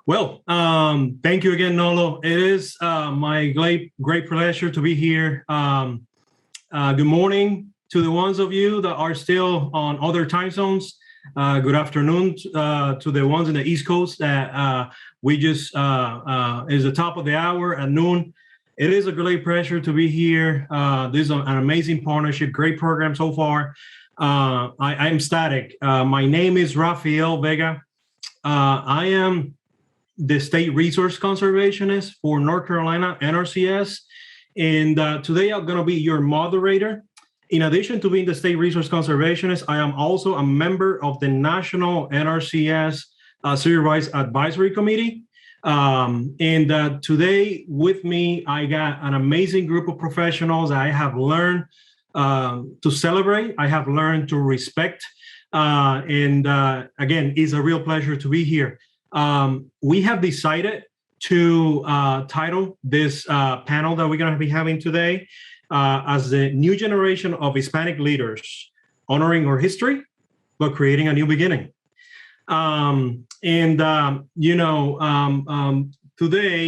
Well, thank you again, Nolo. It is my great pleasure to be here. Good morning to the ones of you that are still on other time zones. Good afternoon to the ones in the East Coast that we just is the top of the hour at noon. It is a great pleasure to be here. This is an amazing partnership, great program so far. I'm static. My name is Rafael Vega. I am the State Resource Conservationist for North Carolina NRCS. And today I'm going to be your moderator. In addition to being the State Resource Conservationist, I am also a member of the National NRCS Civil Rights Advisory Committee. Today with me, I got an amazing group of professionals I have learned to celebrate. I have learned to respect. Again, it's a real pleasure to be here. We have decided to title this panel that we're going to be having today as the new generation of Hispanic leaders, honoring our history, but creating a new beginning. Today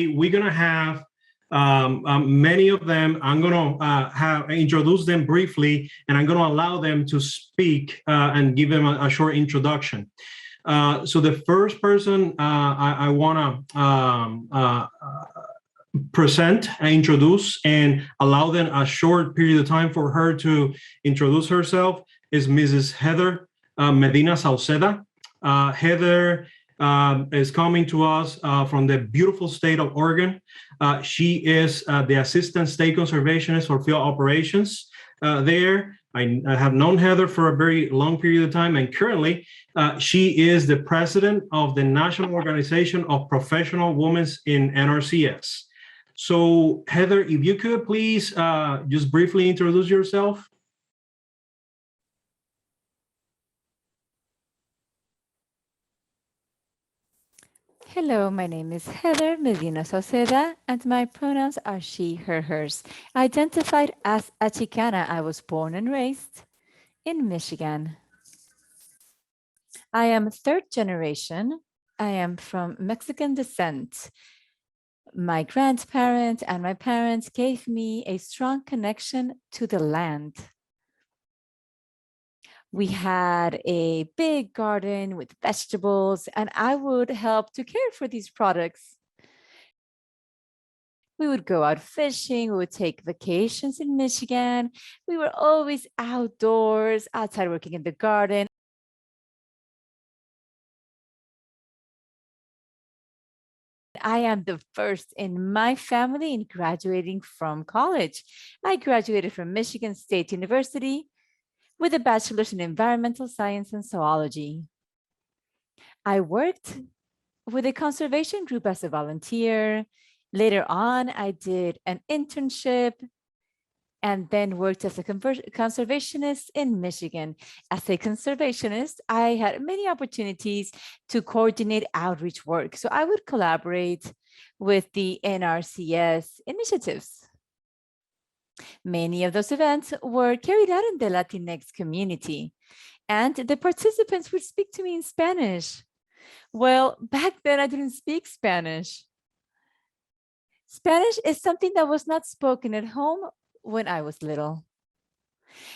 we're going to have many of them. I'm going to introduce them briefly, and I'm going to allow them to speak and give them a short introduction. So the first person I want to present and introduce and allow them a short period of time for her to introduce herself is Mrs. Heather Medina Sauceda. Heather is coming to us from the beautiful state of Oregon. She is the Assistant State Conservationist for Field Operations there. I have known Heather for a very long period of time, and currently she is the president of the National Organization of Professional Women in NRCS. So Heather, if you could please just briefly introduce yourself. Hello, my name is Heather Medina Sauceda, and my pronouns are she, her, hers. Identified as a Chicana, I was born and raised in Michigan. I am third generation. I am from Mexican descent. My grandparents and my parents gave me a strong connection to the land. We had a big garden with vegetables, and I would help to care for these products. We would go out fishing, we would take vacations in Michigan. We were always outdoors, outside working in the garden. I am the first in my family in graduating from college. I graduated from Michigan State University with a bachelor's in environmental science and zoology. I worked with a conservation group as a volunteer. Later on, I did an internship and then worked as a conservationist in Michigan. As a conservationist, I had many opportunities to coordinate outreach work. So I would collaborate with the NRCS initiatives. Many of those events were carried out in the Latinx community, and the participants would speak to me in Spanish. Well, back then I didn't speak Spanish. Spanish is something that was not spoken at home when I was little.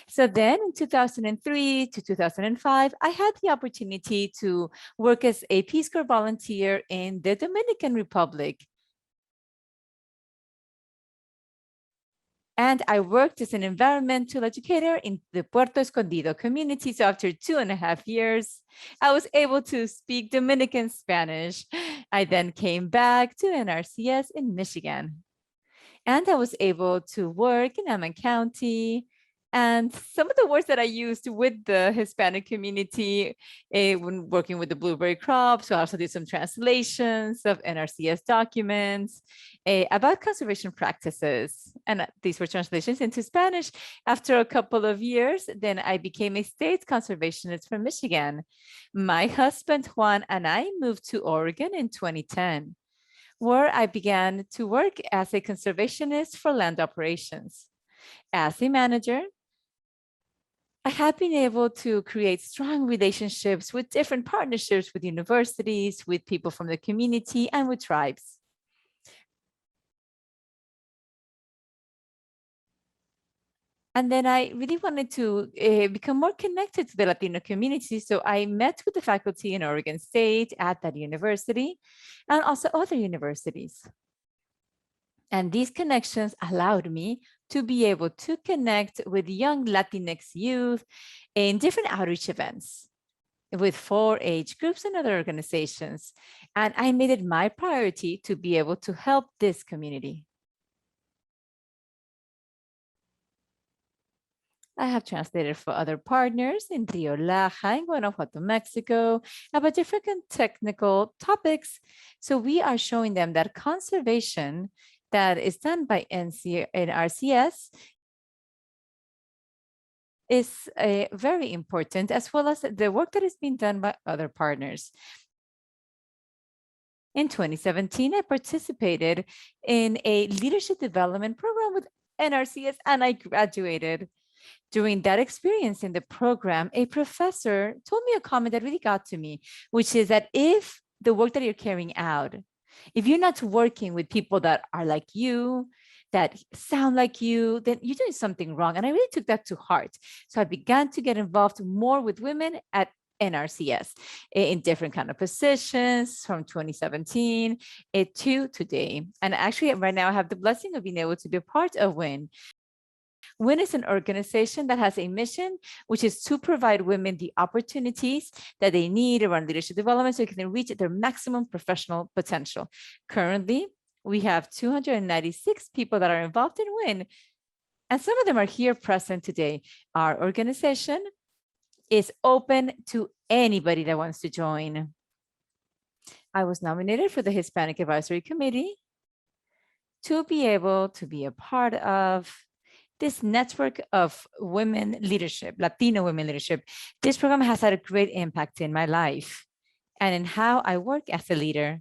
So then in 2003 to 2005, I had the opportunity to work as a Peace Corps volunteer in the Dominican Republic. And I worked as an environmental educator in the Puerto Escondido community. So after 2.5 years, I was able to speak Dominican Spanish. I then came back to NRCS in Michigan. And I was able to work in Alamance County. And some of the words that I used with the Hispanic community when working with the blueberry crop, so I also did some translations of NRCS documents about conservation practices. And these were translations into Spanish. After a couple of years, then I became a state conservationist from Michigan. My husband, Juan, and I moved to Oregon in 2010, where I began to work as a conservationist for land operations. As a manager, I have been able to create strong relationships with different partnerships with universities, with people from the community, and with tribes. And then I really wanted to become more connected to the Latino community. So I met with the faculty in Oregon State at that university and also other universities. And these connections allowed me to be able to connect with young Latinx youth in different outreach events with 4-H groups and other organizations. And I made it my priority to be able to help this community. I have translated for other partners in Rio Laja, in Guanajuato, Mexico, about different technical topics. So we are showing them that conservation that is done by NRCS is very important, as well as the work that is being done by other partners. In 2017, I participated in a leadership development program with NRCS, and I graduated. During that experience in the program, a professor told me a comment that really got to me, which is that if the work that you're carrying out, if you're not working with people that are like you, that sound like you, then you're doing something wrong. And I really took that to heart. So I began to get involved more with women at NRCS in different kind of positions from 2017 to today. And actually right now I have the blessing of being able to be a part of WIN. WIN is an organization that has a mission, which is to provide women the opportunities that they need around leadership development so they can reach their maximum professional potential. Currently, we have 296 people that are involved in WIN, and some of them are here present today. Our organization is open to anybody that wants to join. I was nominated for the Hispanic Advisory Committee to be able to be a part of this network of women leadership, Latino women leadership. This program has had a great impact in my life and in how I work as a leader.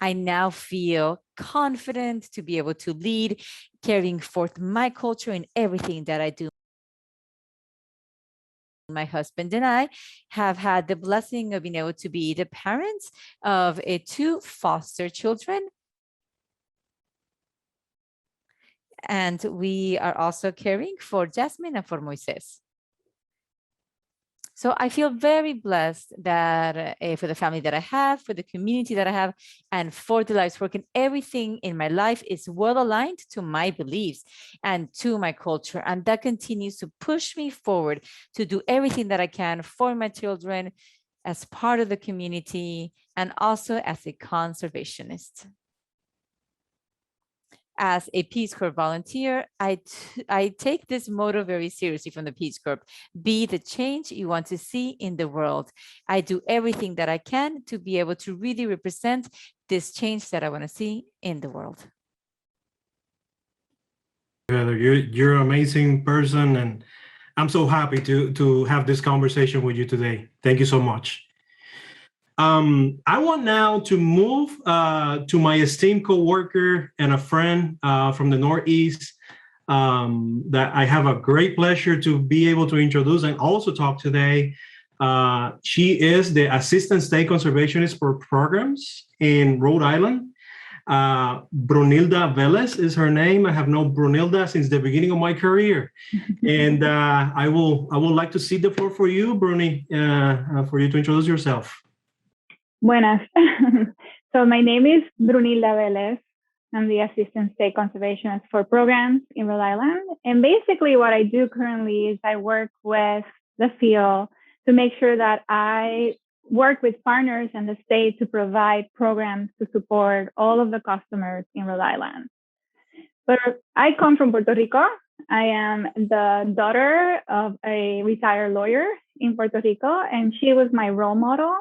I now feel confident to be able to lead, carrying forth my culture in everything that I do. My husband and I have had the blessing of being able to be the parents of 2 foster children. And we are also caring for Jasmine and for Moises. So I feel very blessed that for the family that I have, for the community that I have, and for the life's work, and everything in my life is well aligned to my beliefs and to my culture. And that continues to push me forward to do everything that I can for my children as part of the community and also as a conservationist. As a Peace Corps volunteer, I take this motto very seriously from the Peace Corps. Be the change you want to see in the world. I do everything that I can to be able to really represent this change that I want to see in the world. Heather, you're an amazing person, and I'm so happy to have this conversation with you today. Thank you so much. I want now to move to my esteemed co-worker and a friend from the Northeast that I have a great pleasure to be able to introduce and also talk today. She is the Assistant State Conservationist for Programs in Rhode Island. Brunilda Vélez is her name. I have known Brunilda since the beginning of my career. And I would like to cede the floor for you, Bruni, for you to introduce yourself. Buenas. So my name is Brunilda Vélez. I'm the Assistant State Conservationist for Programs in Rhode Island. And basically what I do currently is I work with the field to make sure that I work with partners in the state to provide programs to support all of the customers in Rhode Island. But I come from Puerto Rico. I am the daughter of a retired lawyer in Puerto Rico, and she was my role model.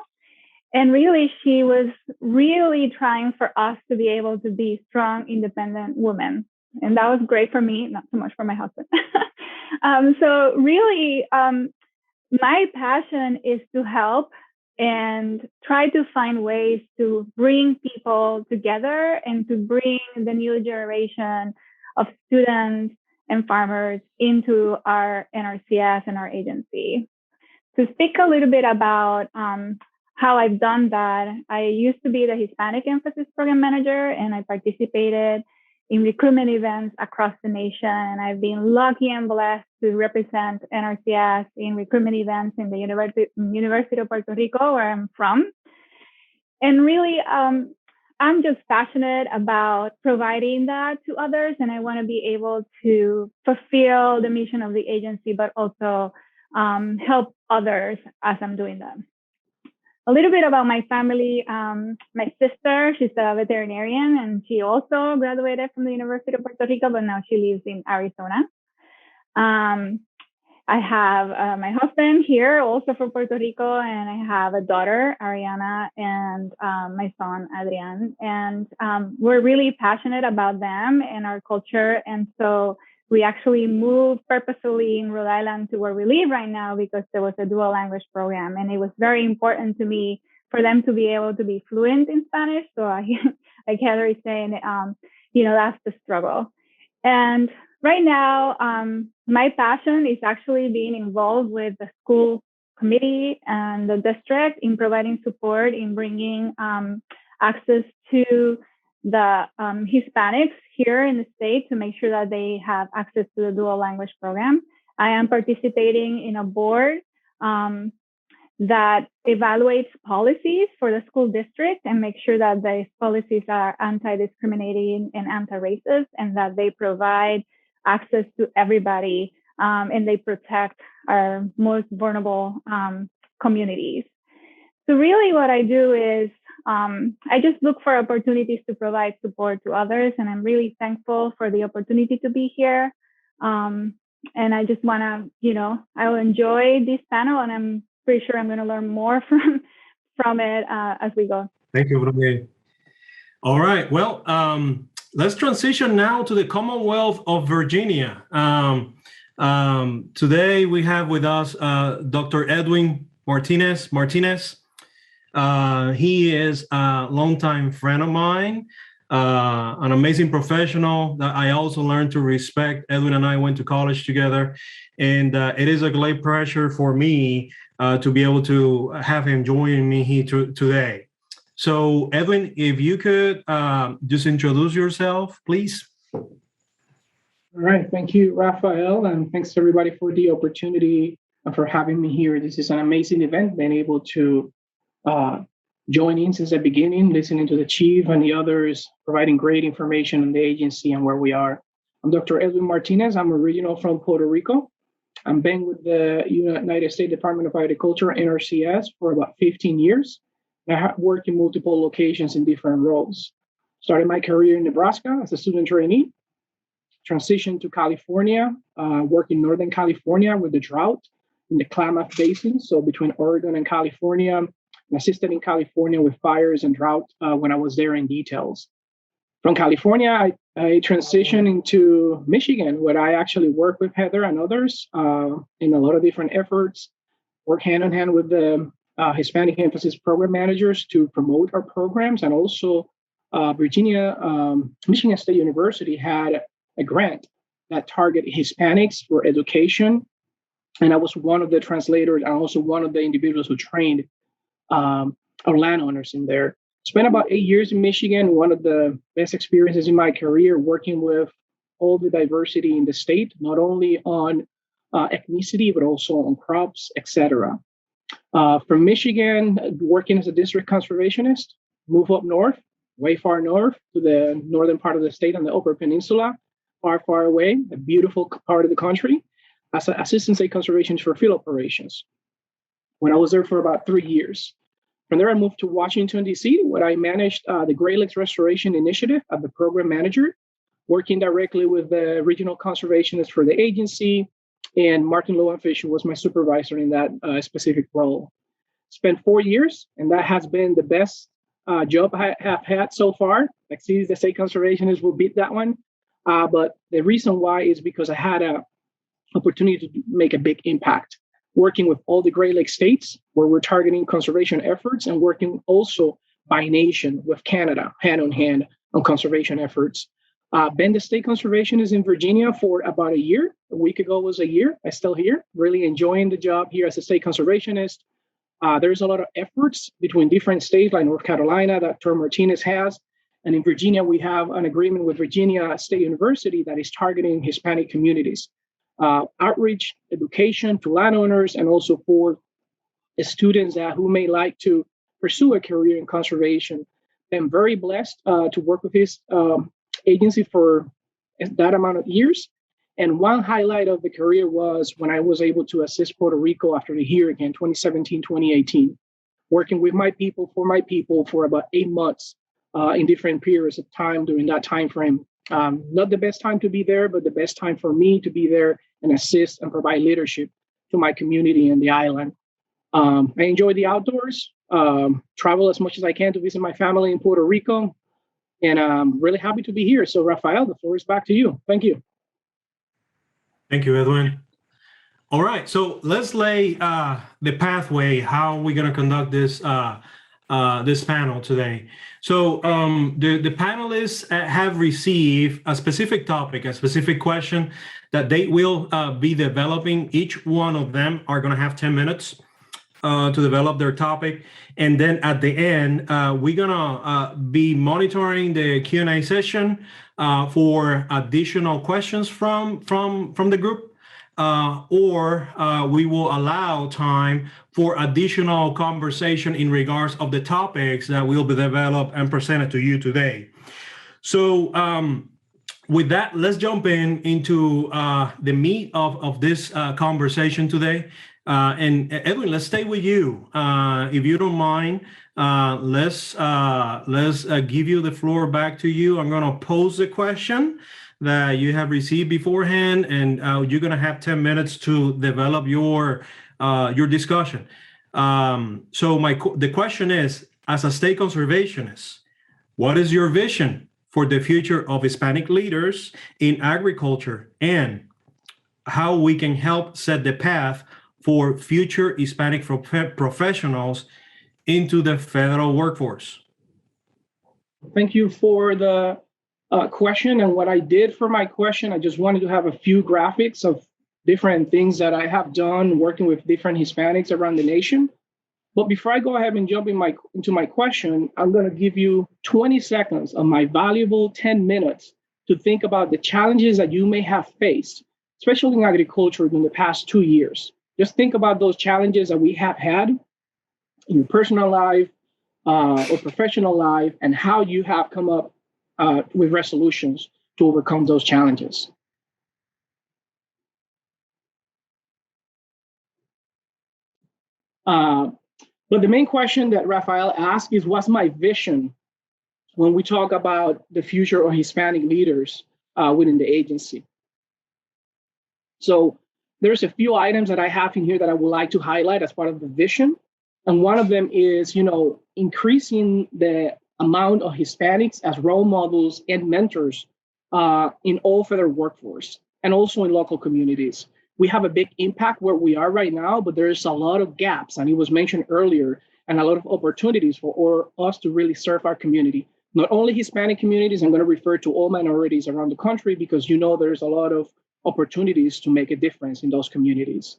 And really, she was really trying for us to be able to be strong, independent women. And that was great for me, not so much for my husband. So really, my passion is to help and try to find ways to bring people together and to bring the new generation of students and farmers into our NRCS and our agency. To speak a little bit about how I've done that, I used to be the Hispanic Emphasis Program Manager, and I participated in recruitment events across the nation. And I've been lucky and blessed to represent NRCS in recruitment events in the University of Puerto Rico, where I'm from. And really, I'm just passionate about providing that to others, and I want to be able to fulfill the mission of the agency, but also help others as I'm doing that. A little bit about my family. My sister, she's a veterinarian, and she also graduated from the University of Puerto Rico, but now she lives in Arizona. I have my husband here, also from Puerto Rico, and I have a daughter, Ariana, and my son, Adrian. And we're really passionate about them and our culture. And so we actually moved purposefully in Rhode Island to where we live right now because there was a dual language program. And it was very important to me for them to be able to be fluent in Spanish. So like Heather is saying, that's the struggle. And right now, my passion is actually being involved with the school committee and the district in providing support in bringing access to the Hispanics here in the state to make sure that they have access to the dual language program. I am participating in a board that evaluates policies for the school district and make sure that these policies are anti-discriminating and anti-racist, and that they provide access to everybody, and they protect our most vulnerable communities. So really what I do is I just look for opportunities to provide support to others, and I'm really thankful for the opportunity to be here. And I just want to, I will enjoy this panel, and I'm pretty sure I'm going to learn more from it as we go. Thank you, Brunilda. All right. Well, let's transition now to the Commonwealth of Virginia. Today we have with us Dr. Edwin Martínez Martínez. He is a longtime friend of mine, an amazing professional that I also learned to respect. Edwin and I went to college together, and it is a great pleasure for me to be able to have him join me here today. So, Edwin, if you could just introduce yourself, please. All right. Thank you, Rafael, and thanks everybody for the opportunity and for having me here. This is an amazing event, being able to join in since the beginning, listening to the chief and the others, providing great information on the agency and where we are. I'm Dr. Edwin Martinez. I'm original from Puerto Rico. I've been with the United States Department of Agriculture, NRCS, for about 15 years. I have worked in multiple locations in different roles. Started my career in Nebraska as a student trainee, transitioned to California, worked in Northern California with the drought in the Klamath Basin, so between Oregon and California, and assisted in California with fires and drought when I was there in details. From California, I transitioned into Michigan, where I actually work with Heather and others in a lot of different efforts, work hand in hand with the Hispanic Emphasis Program Managers to promote our programs. And also Michigan State University had a grant that targeted Hispanics for education. And I was one of the translators and also one of the individuals who trained our landowners in there. Spent about 8 years in Michigan, one of the best experiences in my career, working with all the diversity in the state, not only on ethnicity, but also on crops, etc. From Michigan, working as a district conservationist, move up north, way far north to the northern part of the state on the Upper Peninsula, far, far away, a beautiful part of the country, as an assistant state conservationist for field operations. When I was there for about 3 years. From there, I moved to Washington, D.C., where I managed the Great Lakes Restoration Initiative as the program manager, working directly with the regional conservationist for the agency, and Martin Lowenfish was my supervisor in that specific role. Spent 4 years, and that has been the best job I have had so far. Like, see, the state conservationist will beat that one. But the reason why is because I had an opportunity to make a big impact, working with all the Great Lakes states where we're targeting conservation efforts, and working also by nation with Canada, hand in hand on conservation efforts. Been the state conservationist in Virginia for about a year. A week ago was a year. I'm still here, really enjoying the job here as a state conservationist. There's a lot of efforts between different states like North Carolina that Dr. Martinez has. And in Virginia, we have an agreement with Virginia State University that is targeting Hispanic communities. Outreach, education to landowners, and also for students who may like to pursue a career in conservation. I'm very blessed to work with this agency for that amount of years. And one highlight of the career was when I was able to assist Puerto Rico after the hurricane, 2017, 2018, working with my people for about 8 months in different periods of time during that time frame. Not the best time to be there, but the best time for me to be there and assist and provide leadership to my community and the island. I enjoy the outdoors, travel as much as I can to visit my family in Puerto Rico, and I'm really happy to be here. So, Rafael, the floor is back to you. Thank you. Thank you, Edwin. All right, so let's lay the pathway how we're going to conduct this this panel today. So the panelists have received a specific topic, a specific question that they will be developing. Each one of them are going to have 10 minutes to develop their topic. And then at the end, we're going to be monitoring the Q&A session for additional questions from the group. Or we will allow time for additional conversation in regards of the topics that will be developed and presented to you today. So with that, let's jump into the meat of this conversation today. And Edwin, let's stay with you. If you don't mind, let's give you the floor back to you. I'm going to pose the question that you have received beforehand, and you're going to have 10 minutes to develop your discussion. So the question is, as a state conservationist, what is your vision for the future of Hispanic leaders in agriculture, and how we can help set the path for future Hispanic professionals into the federal workforce? Thank you for the question. And what I did for my question, I just wanted to have a few graphics of different things that I have done working with different Hispanics around the nation. But before I go ahead and jump into my question, I'm going to give you 20 seconds of my valuable 10 minutes to think about the challenges that you may have faced, especially in agriculture in the past 2 years. Just think about those challenges that we have had in your personal life or professional life, and how you have come up with resolutions to overcome those challenges. But the main question that Rafael asked is, what's my vision when we talk about the future of Hispanic leaders within the agency? So there's a few items that I have in here that I would like to highlight as part of the vision. And one of them is, increasing the amount of Hispanics as role models and mentors in all federal workforce, and also in local communities. We have a big impact where we are right now, but there's a lot of gaps, and it was mentioned earlier, and a lot of opportunities for us to really serve our community. Not only Hispanic communities, I'm going to refer to all minorities around the country, because there's a lot of opportunities to make a difference in those communities.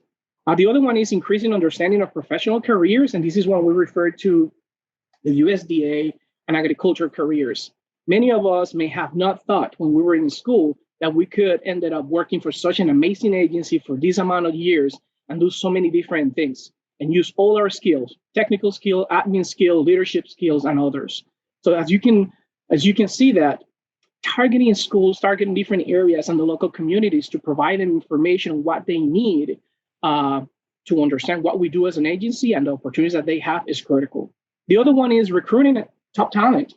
The other one is increasing understanding of professional careers, and this is when we refer to the USDA and agriculture careers. Many of us may have not thought when we were in school that we could end up working for such an amazing agency for this amount of years and do so many different things and use all our skills, technical skill, admin skill, leadership skills, and others. So as you can see that, targeting schools, targeting different areas and the local communities to provide them information on what they need to understand what we do as an agency and the opportunities that they have is critical. The other one is recruiting top talent.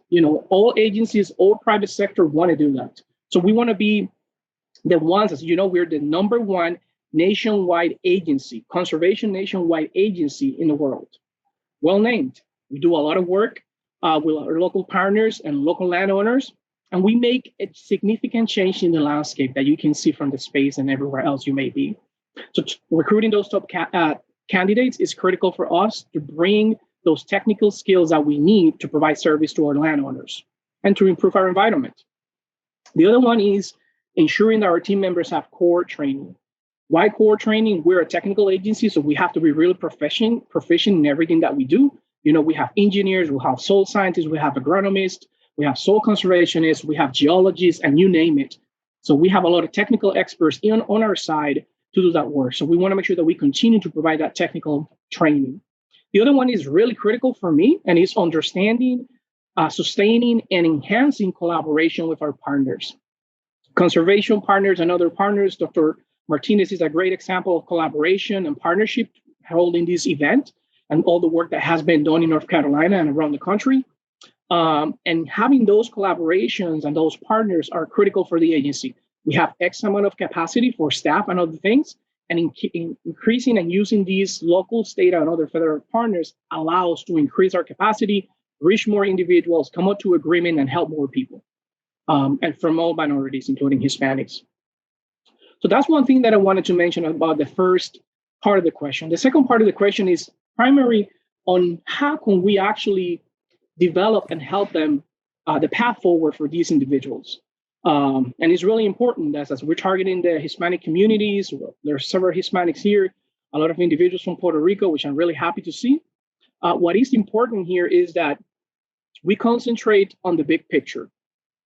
All agencies, all private sector want to do that. So we want to be the ones, as we're the #1 nationwide agency, conservation nationwide agency in the world. Well named. We do a lot of work with our local partners and local landowners, and we make a significant change in the landscape that you can see from the space and everywhere else you may be. So recruiting those top candidates is critical for us to bring those technical skills that we need to provide service to our landowners and to improve our environment. The other one is ensuring that our team members have core training. Why core training? We're a technical agency, so we have to be really proficient in everything that we do. We have engineers, we have soil scientists, we have agronomists, we have soil conservationists, we have geologists, and you name it. So we have a lot of technical experts on our side to do that work. So we want to make sure that we continue to provide that technical training. The other one is really critical for me, and it's understanding, sustaining, and enhancing collaboration with our partners. Conservation partners and other partners, Dr. Martinez is a great example of collaboration and partnership holding this event and all the work that has been done in North Carolina and around the country. And having those collaborations and those partners are critical for the agency. We have X amount of capacity for staff and other things, and increasing and using these local, state, and other federal partners allows to increase our capacity, reach more individuals, come up to agreement, and help more people, and from all minorities, including Hispanics. So that's one thing that I wanted to mention about the first part of the question. The second part of the question is primary on how can we actually develop and help them the path forward for these individuals. And it's really important that as we're targeting the Hispanic communities, there are several Hispanics here, a lot of individuals from Puerto Rico, which I'm really happy to see. What is important here is that we concentrate on the big picture.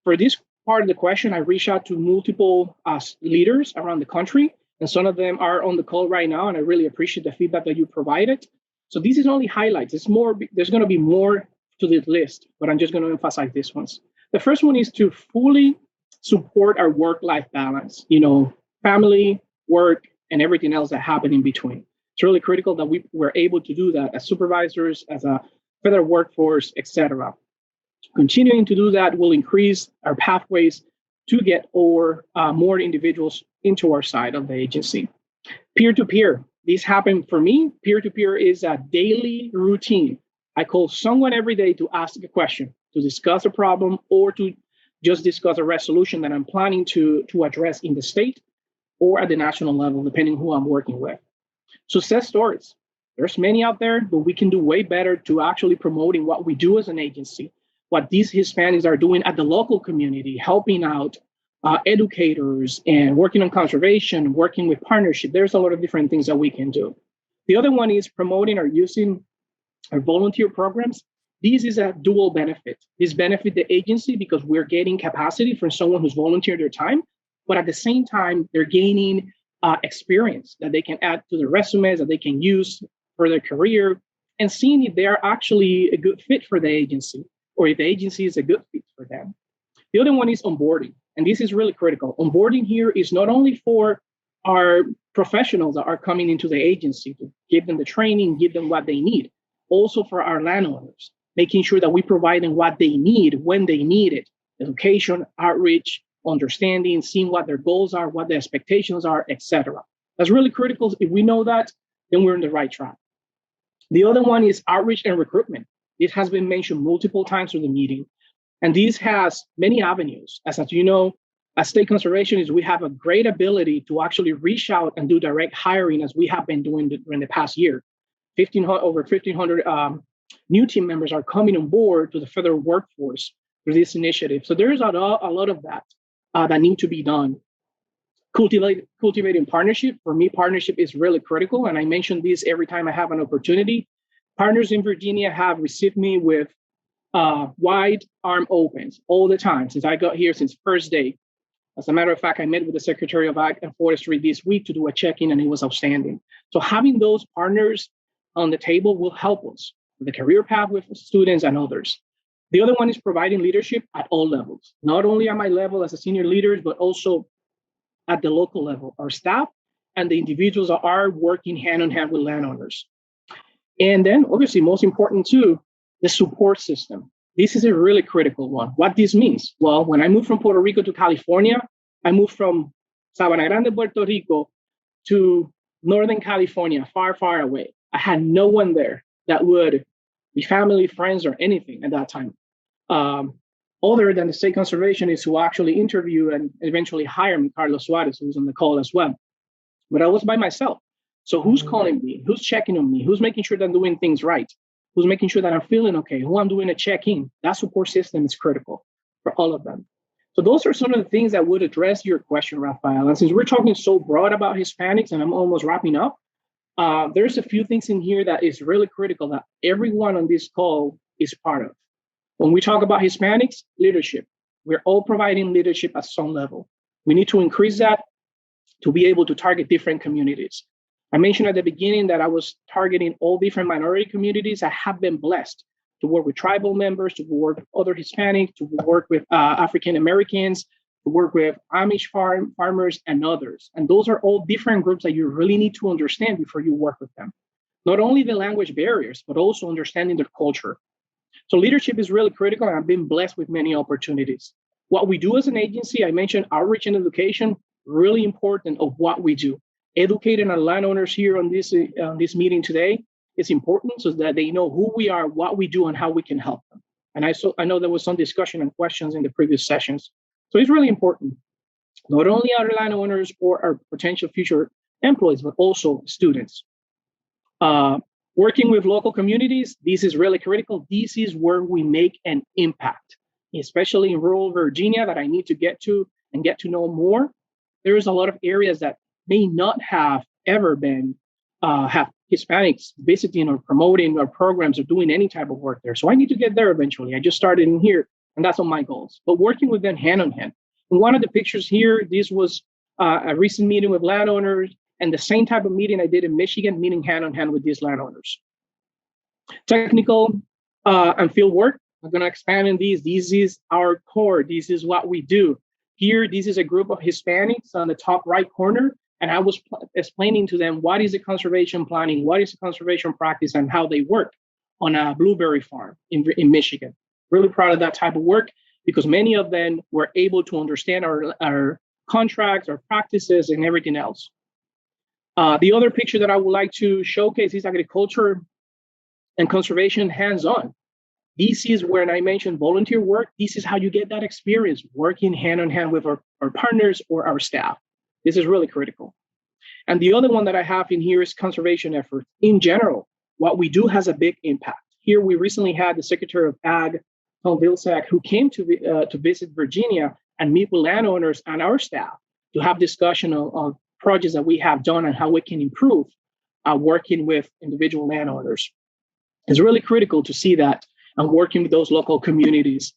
For this part of the question, I reached out to multiple leaders around the country, and some of them are on the call right now, and I really appreciate the feedback that you provided. So this is only highlights. There's going to be more to this list, but I'm just going to emphasize these ones. The first one is to fully support our work-life balance, family, work, and everything else that happen in between. It's really critical that we're able to do that as supervisors, as a federal workforce, etc. Continuing to do that will increase our pathways to get more individuals into our side of the agency. Peer-to-peer. This happened for me. Peer-to-peer is a daily routine. I call someone every day to ask a question, to discuss a problem, or to just discuss a resolution that I'm planning to address in the state or at the national level, depending who I'm working with. Success stories. There's many out there, but we can do way better to actually promoting what we do as an agency, what these Hispanics are doing at the local community, helping out educators and working on conservation, working with partnership. There's a lot of different things that we can do. The other one is promoting or using our volunteer programs. This is a dual benefit. This benefit the agency because we're getting capacity from someone who's volunteered their time, but at the same time, they're gaining experience that they can add to their resumes, that they can use for their career, and seeing if they are actually a good fit for the agency, or if the agency is a good fit for them. The other one is onboarding, and this is really critical. Onboarding here is not only for our professionals that are coming into the agency to give them the training, give them what they need, also for our landowners, making sure that we provide them what they need when they need it, education, outreach, understanding, seeing what their goals are, what their expectations are, etc. That's really critical. If we know that, then we're on the right track. The other one is outreach and recruitment. This has been mentioned multiple times in the meeting, and this has many avenues. As you know, as state conservationists, we have a great ability to actually reach out and do direct hiring, as we have been doing during the past year. Over 1,500 new team members are coming on board to the federal workforce through this initiative. So there's a lot of that that need to be done. Cultivating partnership. For me, partnership is really critical, and I mention this every time I have an opportunity. Partners in Virginia have received me with wide arm opens all the time since I got here, since first day. As a matter of fact, I met with the Secretary of Ag and Forestry this week to do a check-in, and it was outstanding. So having those partners on the table will help us with the career path with students and others. The other one is providing leadership at all levels, not only at my level as a senior leader, but also at the local level. Our staff and the individuals are working hand in hand with landowners. And then obviously, most important too, the support system. This is a really critical one. What this means? Well, when I moved from Puerto Rico to California, I moved from Sabana Grande, Puerto Rico to Northern California, far, far away. I had no one there that would be family, friends, or anything at that time, other than the state conservationists who actually interview and eventually hire me, Carlos Suarez, who was on the call as well. But I was by myself. So who's calling me? Who's checking on me? Who's making sure that I'm doing things right? Who's making sure that I'm feeling okay? Who I'm doing a check-in? That support system is critical for all of them. So those are some of the things that would address your question, Rafael. And since we're talking so broad about Hispanics, and I'm almost wrapping up, there's a few things in here that is really critical that everyone on this call is part of. When we talk about Hispanics, leadership. We're all providing leadership at some level. We need to increase that to be able to target different communities. I mentioned at the beginning that I was targeting all different minority communities. I have been blessed to work with tribal members, to work with other Hispanics, to work with African Americans, to work with Amish farmers and others. And those are all different groups that you really need to understand before you work with them. Not only the language barriers, but also understanding their culture. So leadership is really critical, and I've been blessed with many opportunities. What we do as an agency, I mentioned outreach and education, really important of what we do. Educating our landowners here on this meeting today is important so that they know who we are, what we do, and how we can help them. And I know there was some discussion and questions in the previous sessions. So it's really important, not only our landowners or our potential future employees, but also students. Working with local communities, this is really critical. This is where we make an impact, especially in rural Virginia that I need to get to and get to know more. There is a lot of areas that may not have ever been, have Hispanics visiting or promoting our programs or doing any type of work there. So I need to get there eventually. I just started in here, and that's on my goals. But working with them hand in hand. In one of the pictures here, this was a recent meeting with landowners, and the same type of meeting I did in Michigan, meeting hand in hand with these landowners. Technical and field work, I'm going to expand on these. This is our core. This is what we do. Here, this is a group of Hispanics on the top right corner, and I was explaining to them what is the conservation planning, what is the conservation practice, and how they work on a blueberry farm in Michigan. Really proud of that type of work because many of them were able to understand our contracts, our practices, and everything else. The other picture that I would like to showcase is agriculture and conservation hands-on. This is when I mentioned volunteer work. This is how you get that experience, working hand in hand with our partners or our staff. This is really critical. And the other one that I have in here is conservation efforts. In general, what we do has a big impact. Here, we recently had the Secretary of Ag, Tom Vilsack, who came to visit Virginia and meet with landowners and our staff to have discussion on projects that we have done and how we can improve working with individual landowners. It's really critical to see that and working with those local communities.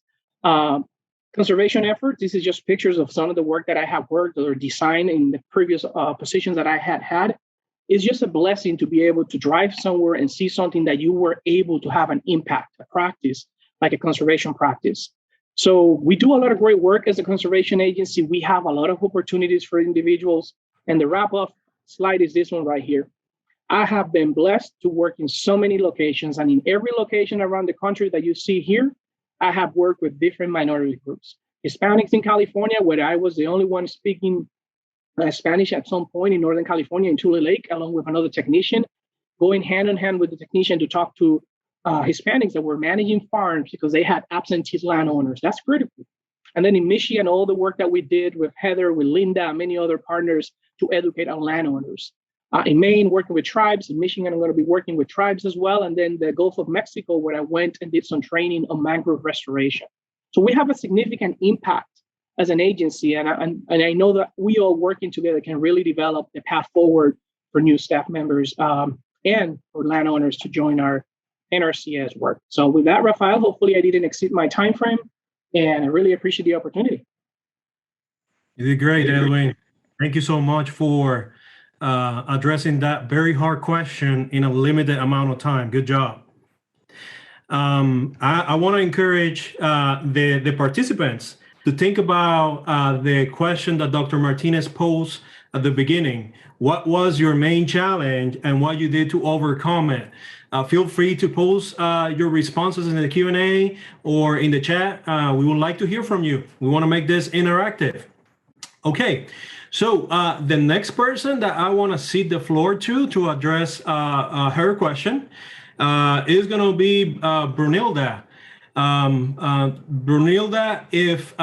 Conservation efforts, this is just pictures of some of the work that I have worked or designed in the previous positions that I had. It's just a blessing to be able to drive somewhere and see something that you were able to have an impact, a practice, like a conservation practice. So we do a lot of great work as a conservation agency. We have a lot of opportunities for individuals. And the wrap-up slide is this one right here. I have been blessed to work in so many locations, and in every location around the country that you see here, I have worked with different minority groups. Hispanics in California, where I was the only one speaking Spanish at some point in Northern California in Tule Lake, along with another technician, going hand in hand with the technician to talk to Hispanics that were managing farms because they had absentee landowners. That's critical. And then in Michigan, all the work that we did with Heather, with Linda, and many other partners to educate our landowners. In Maine, working with tribes. In Michigan, I'm going to be working with tribes as well. And then the Gulf of Mexico, where I went and did some training on mangrove restoration. So we have a significant impact as an agency. And I know that we all working together can really develop the path forward for new staff members and for landowners to join our NRCS work. So with that, Rafael, hopefully I didn't exceed my time frame. And I really appreciate the opportunity. You did great, Edwin. Thank you so much for addressing that very hard question in a limited amount of time. Good job. I want to encourage the participants to think about the question that Dr. Martinez posed at the beginning. What was your main challenge and what you did to overcome it? Feel free to post your responses in the Q&A or in the chat. We would like to hear from you. We want to make this interactive. Okay, so the next person that I want to cede the floor to address her question is going to be Brunilda. Brunilda, if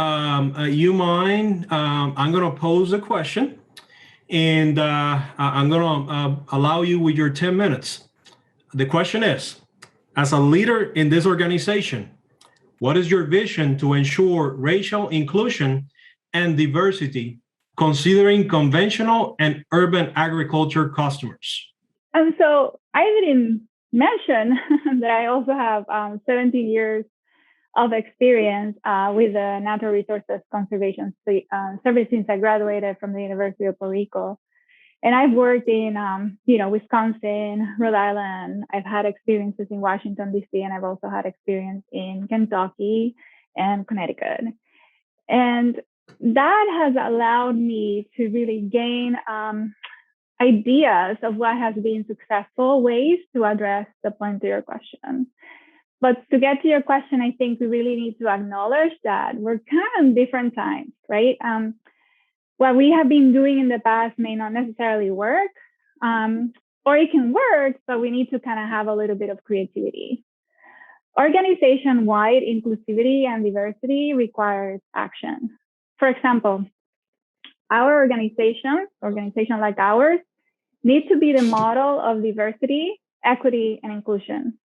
you mind, I'm going to pose a question and I'm going to allow you with your 10 minutes. The question is, as a leader in this organization, What is your vision to ensure racial inclusion and diversity, considering conventional and urban agriculture customers? And so I didn't mention that I also have 17 years of experience with the Natural Resources Conservation Service since I graduated from the University of Puerto Rico. And I've worked in, Wisconsin, Rhode Island. I've had experiences in Washington, D.C., and I've also had experience in Kentucky and Connecticut. And that has allowed me to really gain ideas of what has been successful ways to address the point to your question. But to get to your question, I think we really need to acknowledge that we're kind of different times, right? What we have been doing in the past may not necessarily work, or it can work, but we need to kind of have a little bit of creativity. Organization-wide inclusivity and diversity requires action. For example, our organization like ours, needs to be the model of diversity, equity, and inclusion.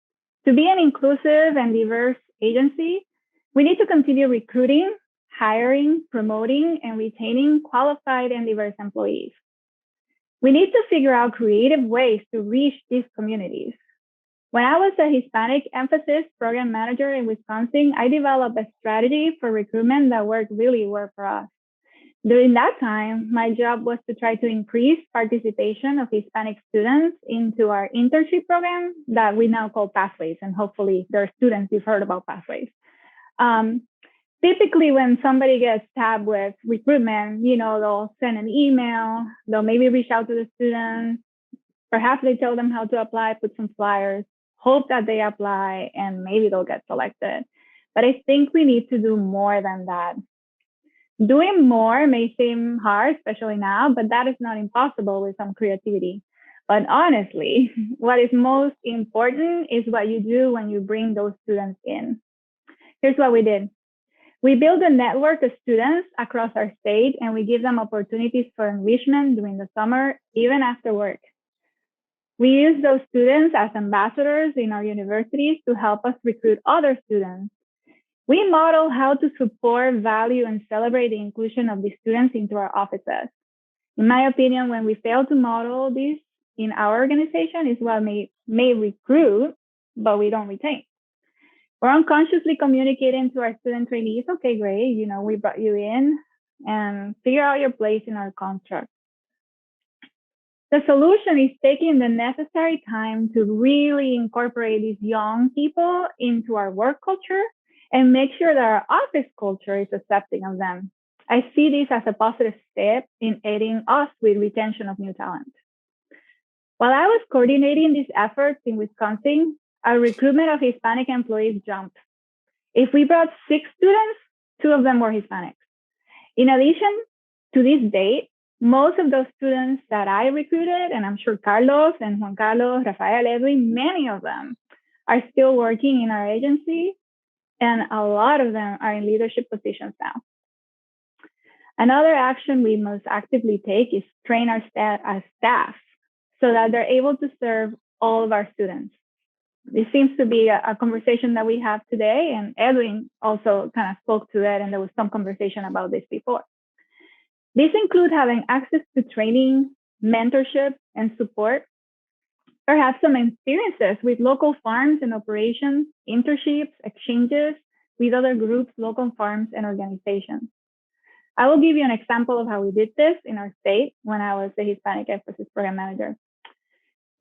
To be an inclusive and diverse agency, we need to continue recruiting, hiring, promoting, and retaining qualified and diverse employees. We need to figure out creative ways to reach these communities. When I was a Hispanic emphasis program manager in Wisconsin, I developed a strategy for recruitment that worked really well for us. During that time, my job was to try to increase participation of Hispanic students into our internship program that we now call Pathways, and hopefully there are students who've heard about Pathways. Typically, when somebody gets tabbed with recruitment, they'll send an email, they'll maybe reach out to the students, perhaps they tell them how to apply, put some flyers, hope that they apply, and maybe they'll get selected. But I think we need to do more than that. Doing more may seem hard, especially now, but that is not impossible with some creativity. But honestly, what is most important is what you do when you bring those students in. Here's what we did. We build a network of students across our state, and we give them opportunities for enrichment during the summer, even after work. We use those students as ambassadors in our universities to help us recruit other students. We model how to support, value, and celebrate the inclusion of these students into our offices. In my opinion, when we fail to model this in our organization, is what may recruit, but we don't retain. We're unconsciously communicating to our student trainees, okay, great, we brought you in, and figure out your place in our construct. The solution is taking the necessary time to really incorporate these young people into our work culture and make sure that our office culture is accepting of them. I see this as a positive step in aiding us with retention of new talent. While I was coordinating these efforts in Wisconsin, our recruitment of Hispanic employees jumped. If we brought 6 students, 2 of them were Hispanics. In addition to this date, most of those students that I recruited, and I'm sure Carlos and Juan Carlos, Rafael, Edwin, many of them are still working in our agency, and a lot of them are in leadership positions now. Another action we must actively take is train our staff so that they're able to serve all of our students. This seems to be a conversation that we have today, and Edwin also kind of spoke to that, and there was some conversation about this before. This includes having access to training, mentorship, and support, perhaps some experiences with local farms and operations, internships, exchanges with other groups, local farms, and organizations. I will give you an example of how we did this in our state when I was the Hispanic Emphasis Program Manager.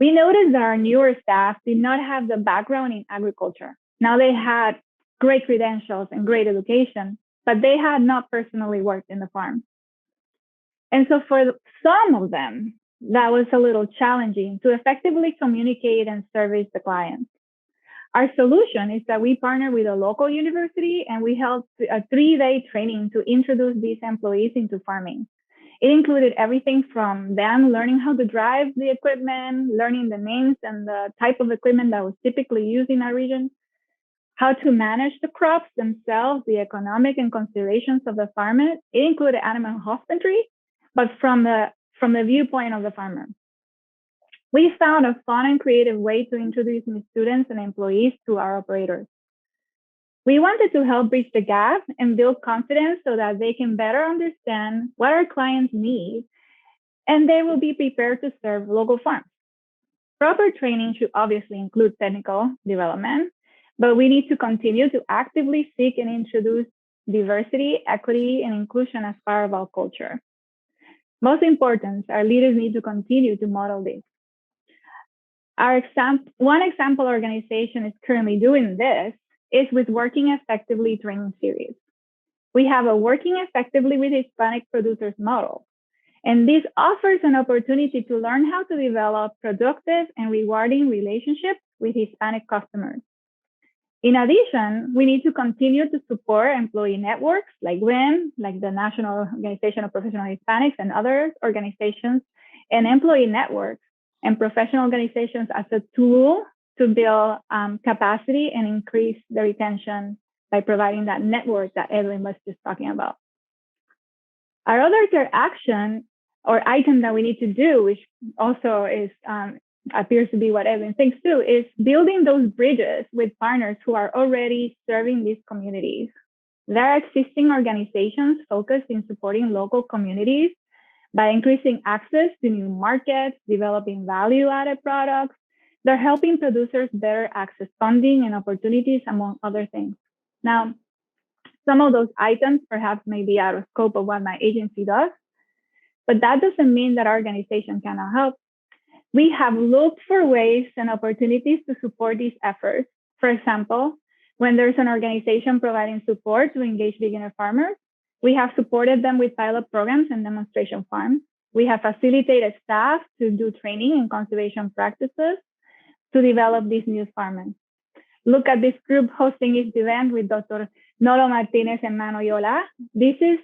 We noticed that our newer staff did not have the background in agriculture. Now they had great credentials and great education, but they had not personally worked in the farm. And so for some of them, that was a little challenging to effectively communicate and service the clients. Our solution is that we partner with a local university and we held a 3-day training to introduce these employees into farming. It included everything from them learning how to drive the equipment, learning the names and the type of equipment that was typically used in our region, how to manage the crops themselves, the economic and considerations of the farmer. It included animal husbandry, but from the viewpoint of the farmer. We found a fun and creative way to introduce new students and employees to our operators. We wanted to help bridge the gap and build confidence so that they can better understand what our clients need, and they will be prepared to serve local farms. Proper training should obviously include technical development, but we need to continue to actively seek and introduce diversity, equity, and inclusion as part of our culture. Most important, our leaders need to continue to model this. One example organization is currently doing this is with Working Effectively training series. We have a Working Effectively with Hispanic Producers model, and this offers an opportunity to learn how to develop productive and rewarding relationships with Hispanic customers. In addition, we need to continue to support employee networks like WIN, like the National Organization of Professional Hispanics and other organizations, and employee networks and professional organizations as a tool to build capacity and increase the retention by providing that network that Edwin was just talking about. Our other third action or item that we need to do, which also is appears to be what Edwin thinks too, is building those bridges with partners who are already serving these communities. There are existing organizations focused in supporting local communities by increasing access to new markets, developing value-added products. They're helping producers better access funding and opportunities, among other things. Now, some of those items perhaps may be out of scope of what my agency does, but that doesn't mean that our organization cannot help. We have looked for ways and opportunities to support these efforts. For example, when there's an organization providing support to engage beginner farmers, we have supported them with pilot programs and demonstration farms. We have facilitated staff to do training in conservation practices to develop these new farmers. Look at this group hosting this event with Dr. Nolo Martinez and mano-Y-ola. This is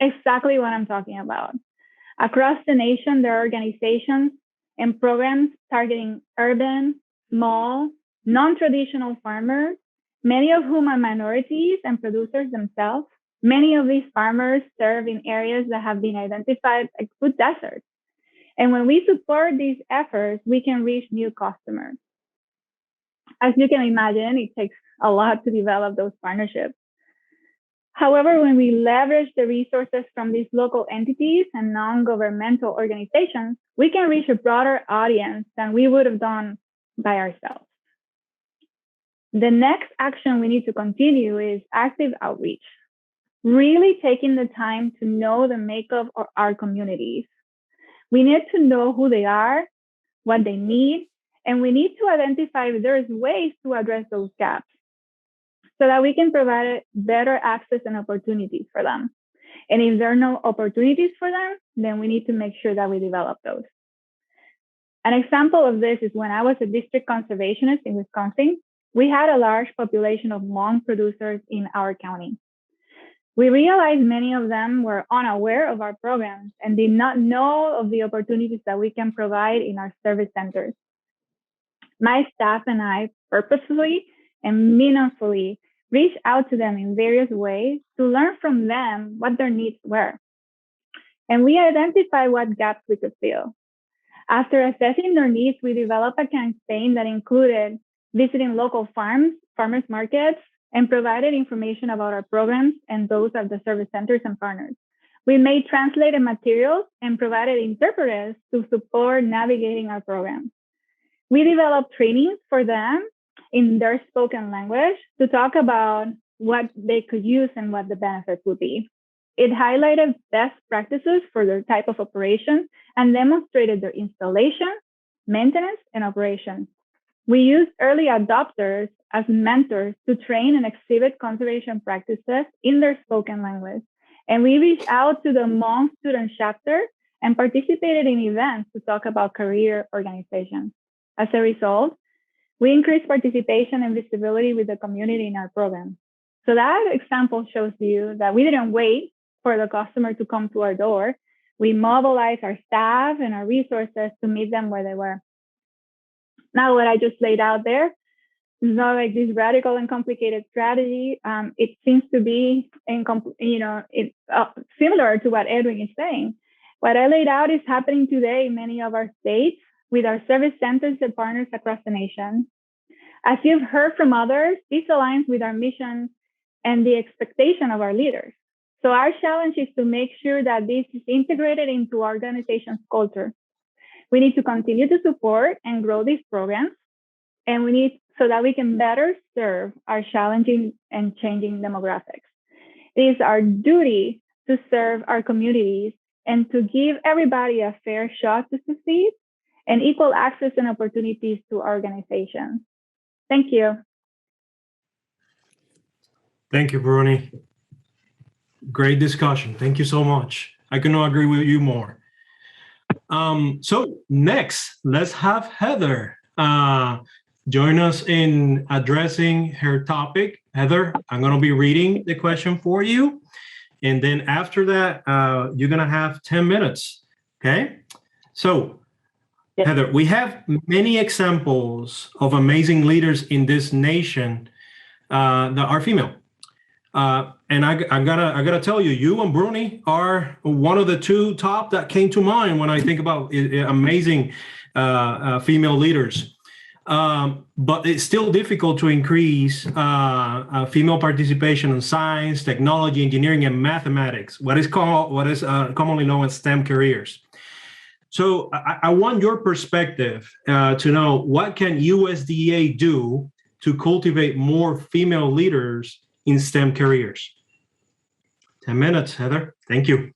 exactly what I'm talking about. Across the nation, there are organizations and programs targeting urban, small, non-traditional farmers, many of whom are minorities and producers themselves. Many of these farmers serve in areas that have been identified as food deserts. And when we support these efforts, we can reach new customers. As you can imagine, it takes a lot to develop those partnerships. However, when we leverage the resources from these local entities and non-governmental organizations, we can reach a broader audience than we would have done by ourselves. The next action we need to continue is active outreach, really taking the time to know the makeup of our communities. We need to know who they are, what they need, and we need to identify if there's ways to address those gaps so that we can provide better access and opportunities for them. And if there are no opportunities for them, then we need to make sure that we develop those. An example of this is when I was a district conservationist in Wisconsin, we had a large population of Hmong producers in our county. We realized many of them were unaware of our programs and did not know of the opportunities that we can provide in our service centers. My staff and I purposefully and meaningfully reached out to them in various ways to learn from them what their needs were. And we identified what gaps we could fill. After assessing their needs, we developed a campaign that included visiting local farmers markets, and provided information about our programs and those of the service centers and partners. We made translated materials and provided interpreters to support navigating our programs. We developed trainings for them in their spoken language to talk about what they could use and what the benefits would be. It highlighted best practices for their type of operation and demonstrated their installation, maintenance, and operation. We used early adopters as mentors to train and exhibit conservation practices in their spoken language. And we reached out to the Hmong student chapter and participated in events to talk about career organization. As a result, we increased participation and visibility with the community in our program. So that example shows you that we didn't wait for the customer to come to our door. We mobilized our staff and our resources to meet them where they were. Now, what I just laid out there is not like this radical and complicated strategy. It seems to be, similar to what Edwin is saying. What I laid out is happening today in many of our states with our service centers and partners across the nation. As you've heard from others, this aligns with our mission and the expectation of our leaders. So our challenge is to make sure that this is integrated into our organization's culture. We need to continue to support and grow these programs, and we need so that we can better serve our challenging and changing demographics. It is our duty to serve our communities and to give everybody a fair shot to succeed and equal access and opportunities to organizations. Thank you. Thank you, Bruni. Great discussion. Thank you so much. I cannot agree with you more. So next, let's have Heather join us in addressing her topic. Heather, I'm going to be reading the question for you. And then after that, you're going to have 10 minutes. Okay? So, yes. Heather, we have many examples of amazing leaders in this nation that are female. And I gotta tell you, you and Bruni are one of the two top that came to mind when I think about amazing female leaders. But it's still difficult to increase female participation in science, technology, engineering, and mathematics, what is commonly known as STEM careers. So I want your perspective to know, what can USDA do to cultivate more female leaders in STEM careers? 10 minutes, Heather. Thank you.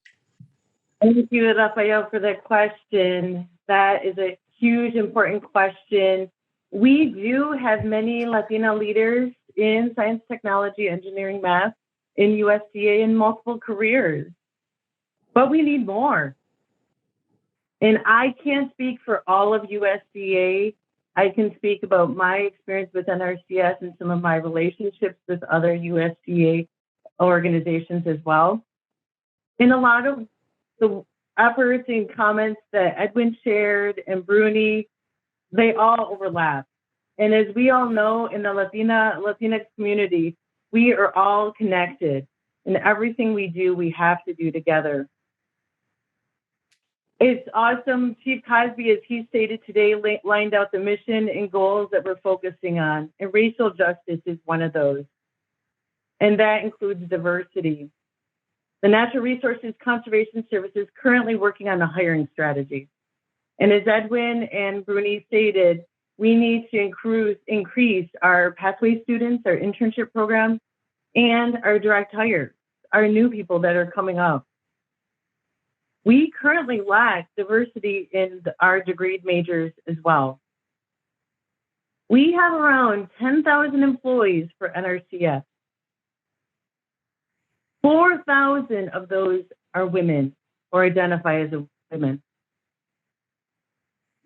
Thank you, Rafael, for that question. That is a huge, important question. We do have many Latina leaders in science, technology, engineering, math in USDA in multiple careers, but we need more. And I can't speak for all of USDA. I can speak about my experience with NRCS and some of my relationships with other USDA organizations as well. In a lot of the efforts and comments that Edwin shared and Bruni, they all overlap. And as we all know, in the Latinx community, we are all connected. And everything we do, we have to do together. It's awesome. Chief Cosby, as he stated today, lined out the mission and goals that we're focusing on. And racial justice is one of those. And that includes diversity. The Natural Resources Conservation Service is currently working on a hiring strategy. And as Edwin and Bruni stated, we need to increase our pathway students, our internship program, and our direct hire, our new people that are coming up. We currently lack diversity in our degree majors as well. We have around 10,000 employees for NRCS. 4,000 of those are women or identify as women.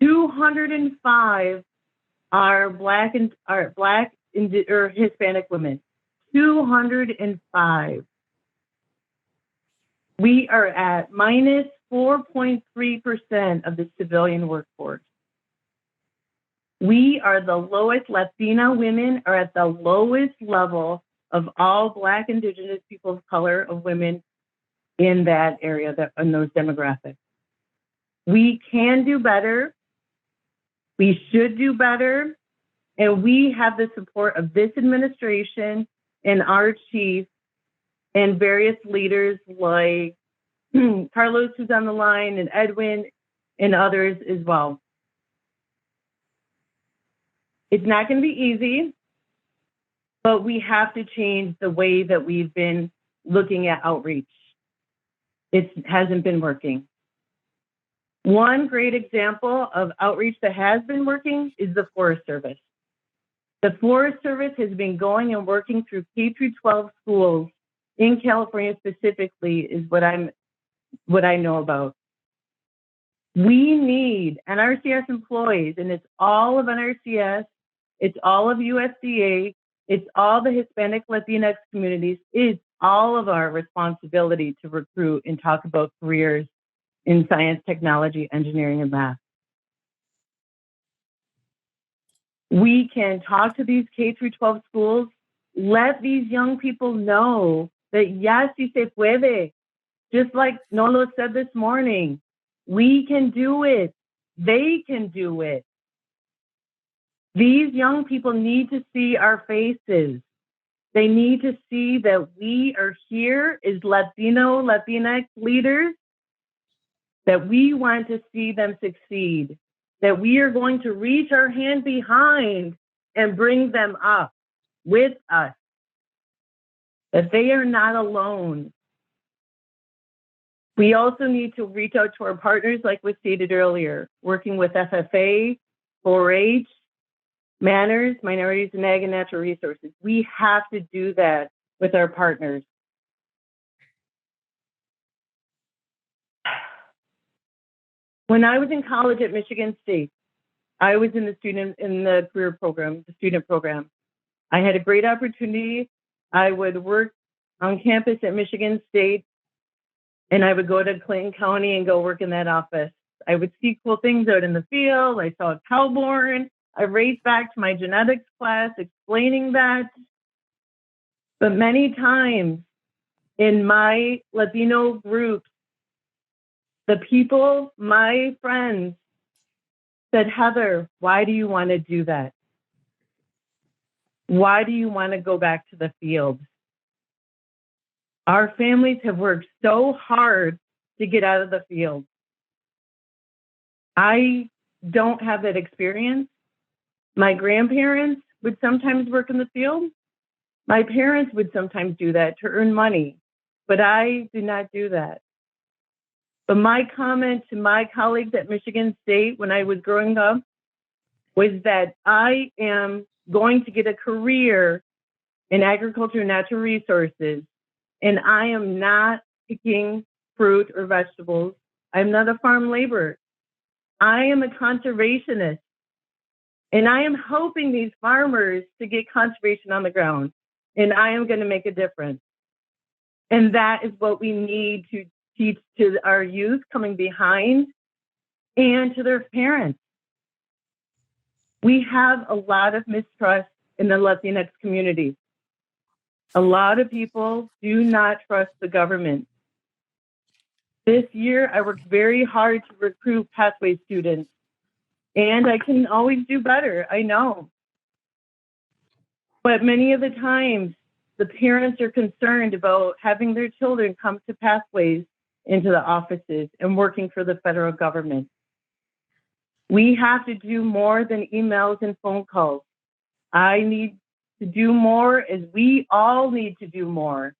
205 are Black or Hispanic women. 205. We are at minus 4.3% of the civilian workforce. We are the lowest. Latina women are at the lowest level of all Black, Indigenous, people of color, of women in that area, in those demographics. We can do better. We should do better. And we have the support of this administration and our chief and various leaders like Carlos, who's on the line, and Edwin, and others as well. It's not going to be easy, but we have to change the way that we've been looking at outreach. It hasn't been working. One great example of outreach that has been working is the Forest Service. The Forest Service has been going and working through K-12 schools in California specifically, is what I know about. We need NRCS employees, and it's all of NRCS, it's all of USDA, it's all the Hispanic Latinx communities. It's all of our responsibility to recruit and talk about careers in science, technology, engineering, and math. We can talk to these K-12 schools, let these young people know that yes, si se puede. Just like Nolo said this morning, we can do it. They can do it. These young people need to see our faces. They need to see that we are here as Latino, Latinx leaders, that we want to see them succeed, that we are going to reach our hand behind and bring them up with us, that they are not alone. We also need to reach out to our partners, like was stated earlier, working with FFA, 4-H, Manners, Minorities in Ag and Natural Resources. We have to do that with our partners. When I was in college at Michigan State, I was in the student program. I had a great opportunity. I would work on campus at Michigan State, and I would go to Clinton County and go work in that office. I would see cool things out in the field. I saw a cow born. I raced back to my genetics class explaining that. But many times in my Latino groups, the people, my friends, said, Heather, why do you want to do that? Why do you want to go back to the field? Our families have worked so hard to get out of the field. I don't have that experience. My grandparents would sometimes work in the field. My parents would sometimes do that to earn money, but I did not do that. But my comment to my colleagues at Michigan State when I was growing up was that I am going to get a career in agriculture and natural resources, and I am not picking fruit or vegetables. I'm not a farm laborer. I am a conservationist, and I am helping these farmers to get conservation on the ground, and I am going to make a difference. And that is what we need to teach to our youth coming behind and to their parents. We have a lot of mistrust in the Latinx community. A lot of people do not trust the government. This year, I worked very hard to recruit pathway students, and I can always do better, I know. But many of the times, the parents are concerned about having their children come to pathways into the offices and working for the federal government. We have to do more than emails and phone calls. I need to do more, as we all need to do more.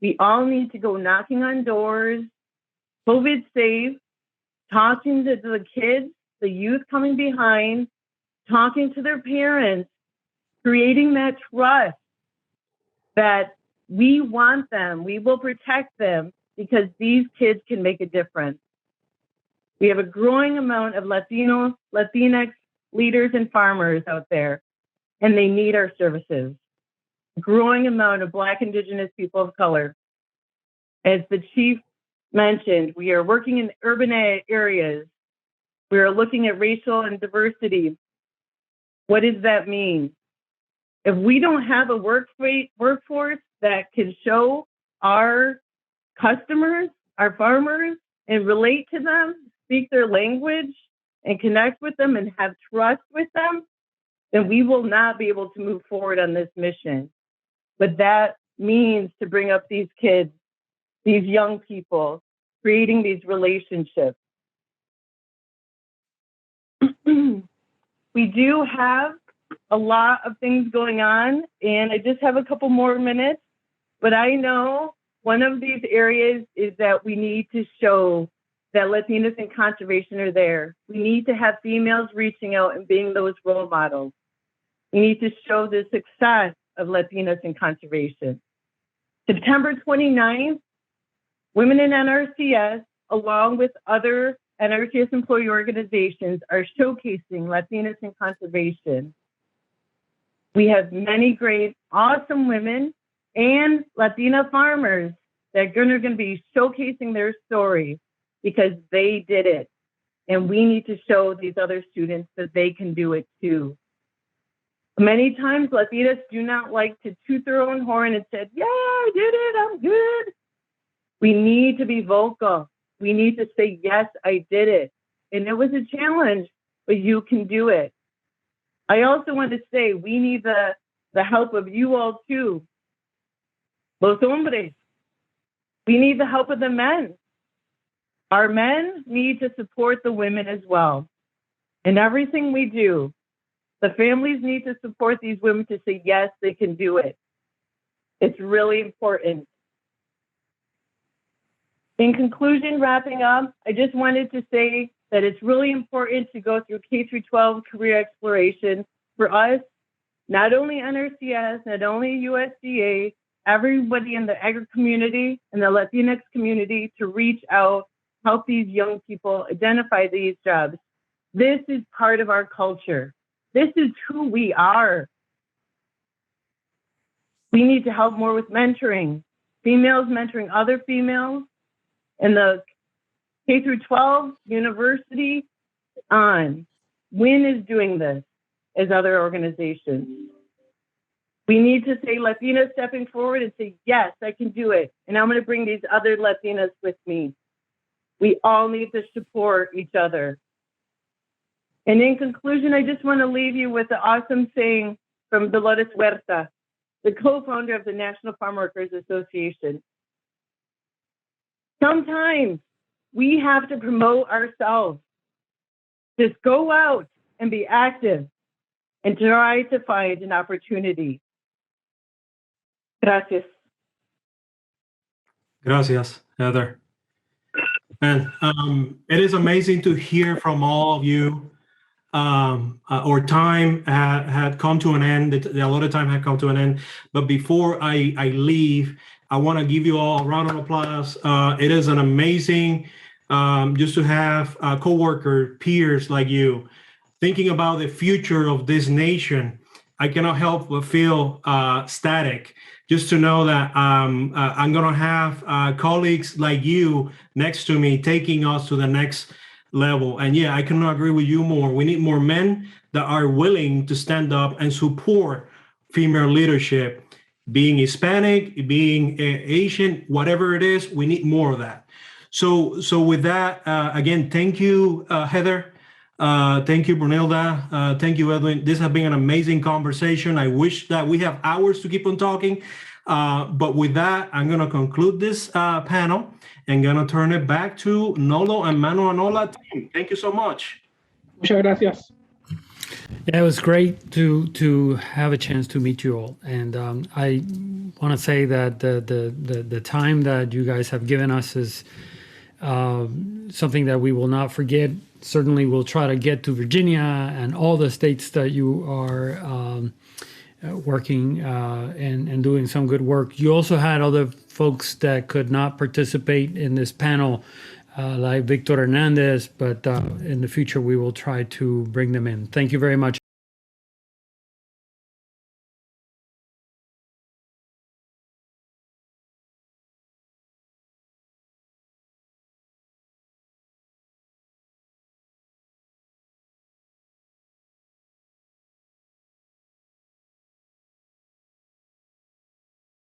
We all need to go knocking on doors, COVID safe, talking to the kids, the youth coming behind, talking to their parents, creating that trust that we want them, we will protect them, because these kids can make a difference. We have a growing amount of Latino, Latinx leaders and farmers out there, and they need our services. A growing amount of Black, Indigenous people of color. As the chief mentioned, we are working in urban areas. We are looking at racial and diversity. What does that mean? If we don't have a workforce that can show our customers, our farmers, and relate to them, speak their language, and connect with them and have trust with them, then we will not be able to move forward on this mission. But that means to bring up these kids, these young people, creating these relationships. We do have a lot of things going on, and I just have a couple more minutes, but I know one of these areas is that we need to show that Latinos in conservation are there. We need to have females reaching out and being those role models. We need to show the success of Latinos in conservation. September 29th, Women in NRCS, along with other NRCS employee organizations, are showcasing Latinos in conservation. We have many great, awesome women and Latina farmers that are going to be showcasing their story because they did it. And we need to show these other students that they can do it too. Many times, Latinas do not like to toot their own horn and say, yeah, I did it, I'm good. We need to be vocal. We need to say, yes, I did it. And it was a challenge, but you can do it. I also want to say we need the help of you all too. Los hombres. We need the help of the men. Our men need to support the women as well. In everything we do, the families need to support these women to say, yes, they can do it. It's really important. In conclusion, wrapping up, I just wanted to say that it's really important to go through K-12 career exploration for us, not only NRCS, not only USDA, everybody in the agri community and the Latinx community to reach out, help these young people identify these jobs. This is part of our culture. This is who we are. We need to help more with mentoring, females mentoring other females, and the K-12 university on. WIN is doing this as other organizations. We need to say Latinas stepping forward and say, yes, I can do it. And I'm going to bring these other Latinas with me. We all need to support each other. And in conclusion, I just want to leave you with the awesome saying from Dolores Huerta, the co-founder of the National Farm Workers Association. Sometimes we have to promote ourselves. Just go out and be active and try to find an opportunity. Gracias. Gracias, Heather. And it is amazing to hear from all of you. Our time had come to an end. The allotted time had come to an end. But before I leave, I want to give you all a round of applause. It is an amazing just to have co-worker peers like you thinking about the future of this nation. I cannot help but feel ecstatic just to know that I'm going to have colleagues like you next to me taking us to the next level. And yeah, I cannot agree with you more. We need more men that are willing to stand up and support female leadership, being Hispanic, being Asian, whatever it is, we need more of that. So with that, again, thank you, Heather. Thank you, Brunilda. Thank you, Edwin. This has been an amazing conversation. I wish that we have hours to keep on talking. But with that, I'm going to conclude this panel and going to turn it back to Nolo and mano-Y-ola team. Thank you so much. Muchas gracias. Yeah, it was great to have a chance to meet you all. And I want to say that the time that you guys have given us is something that we will not forget. Certainly, we'll try to get to Virginia and all the states that you are working and doing some good work. You also had other folks that could not participate in this panel, like Victor Hernandez, but in the future, we will try to bring them in. Thank you very much.